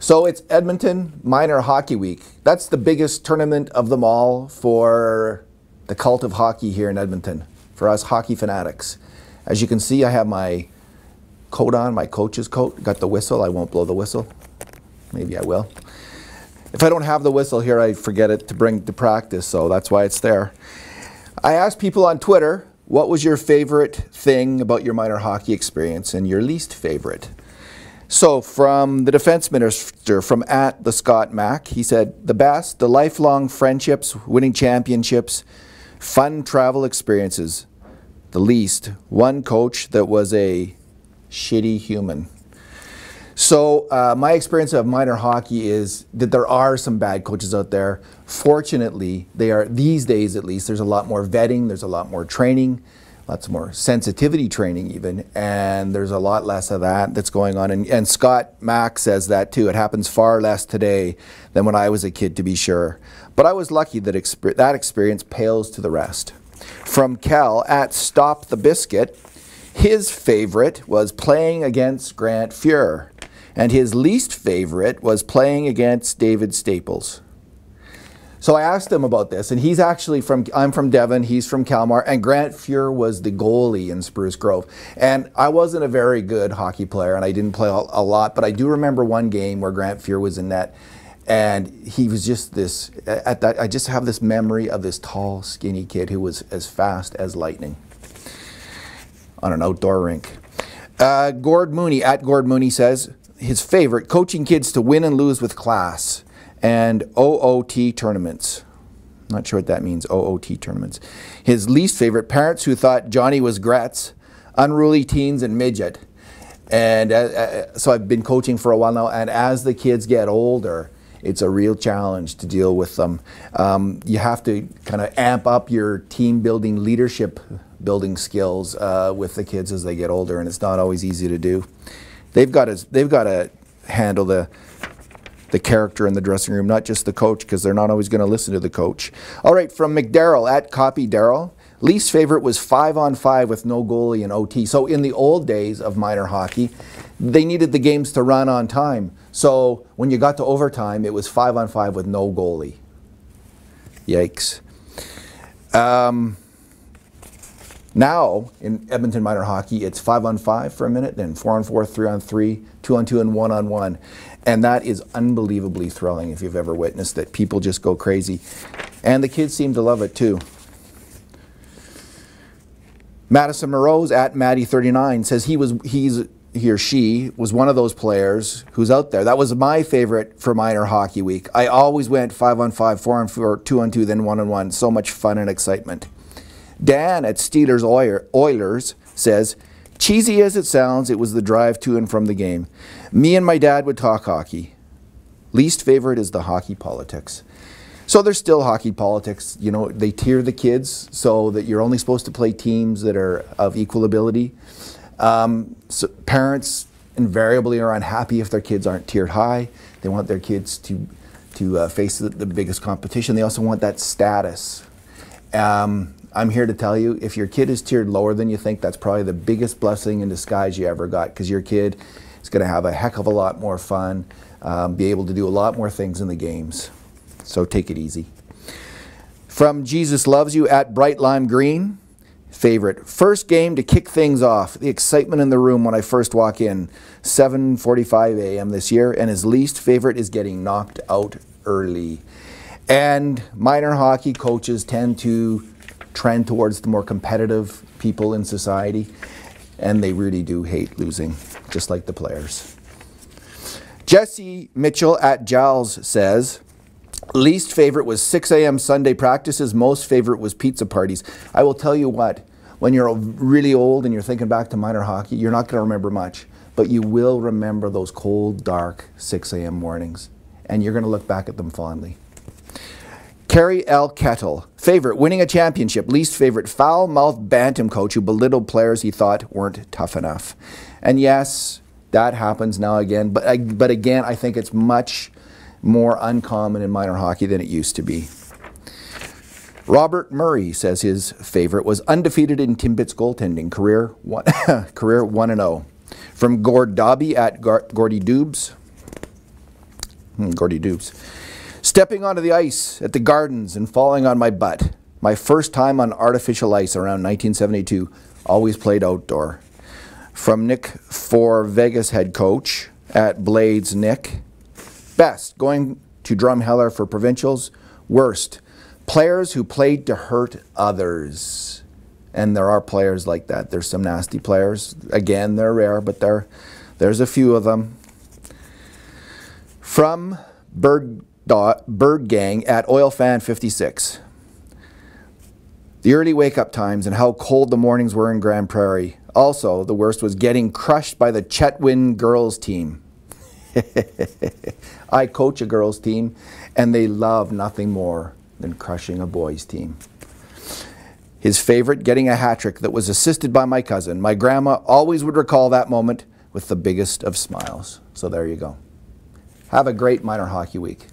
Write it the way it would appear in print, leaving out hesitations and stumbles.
So it's Edmonton Minor Hockey Week. That's the biggest tournament of them all for the cult of hockey here in Edmonton, for us hockey fanatics. As you can see, I have my coat on, my coach's coat. Got the whistle. I won't blow the whistle. Maybe I will. If I don't have the whistle here, I forget it to bring to practice, so that's why it's there. I asked people on Twitter, what was your favorite thing about your minor hockey experience and your least favorite? So from the defense minister, from @the_Scott_Mac, he said, the best, the lifelong friendships, winning championships, fun travel experiences. The least, one coach that was a shitty human. So my experience of minor hockey is that there are some bad coaches out there. Fortunately, they are, these days at least, there's a lot more vetting, there's a lot more training, lots more sensitivity training even, and there's a lot less of that that's going on. And Scott Mack says that too. It happens far less today than when I was a kid, to be sure. But I was lucky that that experience pales to the rest. From Cal @StopTheBiscuit, his favorite was playing against Grant Fuhr, and his least favorite was playing against David Staples. So I asked him about this, and he's actually I'm from Devon, he's from Kalmar, and Grant Fuhr was the goalie in Spruce Grove. And I wasn't a very good hockey player, and I didn't play a lot, but I do remember one game where Grant Fuhr was in net, and he was just this, I just have this memory of this tall, skinny kid who was as fast as lightning on an outdoor rink. Gord Mooney, @GordMooney says, his favorite, coaching kids to win and lose with class, and OOT tournaments. Not sure what that means, OOT tournaments. His least favorite, parents who thought Johnny was Gretz, unruly teens, and midget. And so I've been coaching for a while now, and as the kids get older, it's a real challenge to deal with them. You have to kind of amp up your team building, leadership building skills with the kids as they get older, and it's not always easy to do. They've got to handle the character in the dressing room, not just the coach, because they're not always going to listen to the coach. All right, from McDarrell @CopyDarrell, least favorite was 5-on-5 with no goalie in OT. So in the old days of minor hockey, they needed the games to run on time. So when you got to overtime, it was 5-on-5 with no goalie. Yikes. Now, in Edmonton minor hockey, it's 5-on-5 for a minute, then 4-on-4, 3-on-3, 2-on-2, and 1-on-1. And that is unbelievably thrilling if you've ever witnessed it. People just go crazy. And the kids seem to love it too. Madison Moreau's @Maddie39 says he or she was one of those players who's out there. That was my favorite for minor hockey week. I always went 5-on-5, 4-on-4, 2-on-2, then 1-on-1. So much fun and excitement. Dan @Steelers Oilers says, cheesy as it sounds, it was the drive to and from the game. Me and my dad would talk hockey. Least favorite is the hockey politics. So there's still hockey politics. You know, they tier the kids so that you're only supposed to play teams that are of equal ability. So parents invariably are unhappy if their kids aren't tiered high. They want their kids to face the biggest competition. They also want that status. I'm here to tell you, if your kid is tiered lower than you think, that's probably the biggest blessing in disguise you ever got, because your kid is going to have a heck of a lot more fun, be able to do a lot more things in the games. So take it easy. From Jesus Loves You @BrightLimeGreen, favorite, first game to kick things off, the excitement in the room when I first walk in, 7:45 a.m. this year, and his least favorite is getting knocked out early. And minor hockey coaches tend to trend towards the more competitive people in society, and they really do hate losing, just like the players. Jesse Mitchell @Giles says, least favorite was 6 a.m. Sunday practices, most favorite was pizza parties. I will tell you what, when you're really old and you're thinking back to minor hockey, you're not going to remember much, but you will remember those cold, dark 6 a.m. mornings, and you're going to look back at them fondly. Carrie L. Kettle, favorite, winning a championship. Least favorite, foul-mouthed bantam coach who belittled players he thought weren't tough enough. And yes, that happens now again, but again, I think it's much more uncommon in minor hockey than it used to be. Robert Murray says his favorite was undefeated in Timbits goaltending, career 1-0. From Gord Dobby @Gordy Dubes, Gordy Dupes. Stepping onto the ice at the Gardens and falling on my butt. My first time on artificial ice around 1972. Always played outdoor. From Nick for Vegas head coach at Blades Nick. Best, going to Drumheller for provincials. Worst, players who played to hurt others. And there are players like that. There's some nasty players. Again, they're rare, but there's a few of them. From Bird Gang at Oilfan 56. The early wake-up times and how cold the mornings were in Grand Prairie. Also, the worst was getting crushed by the Chetwynd girls team. I coach a girls team, and they love nothing more than crushing a boys team. His favorite, getting a hat trick that was assisted by my cousin. My grandma always would recall that moment with the biggest of smiles. So there you go. Have a great minor hockey week.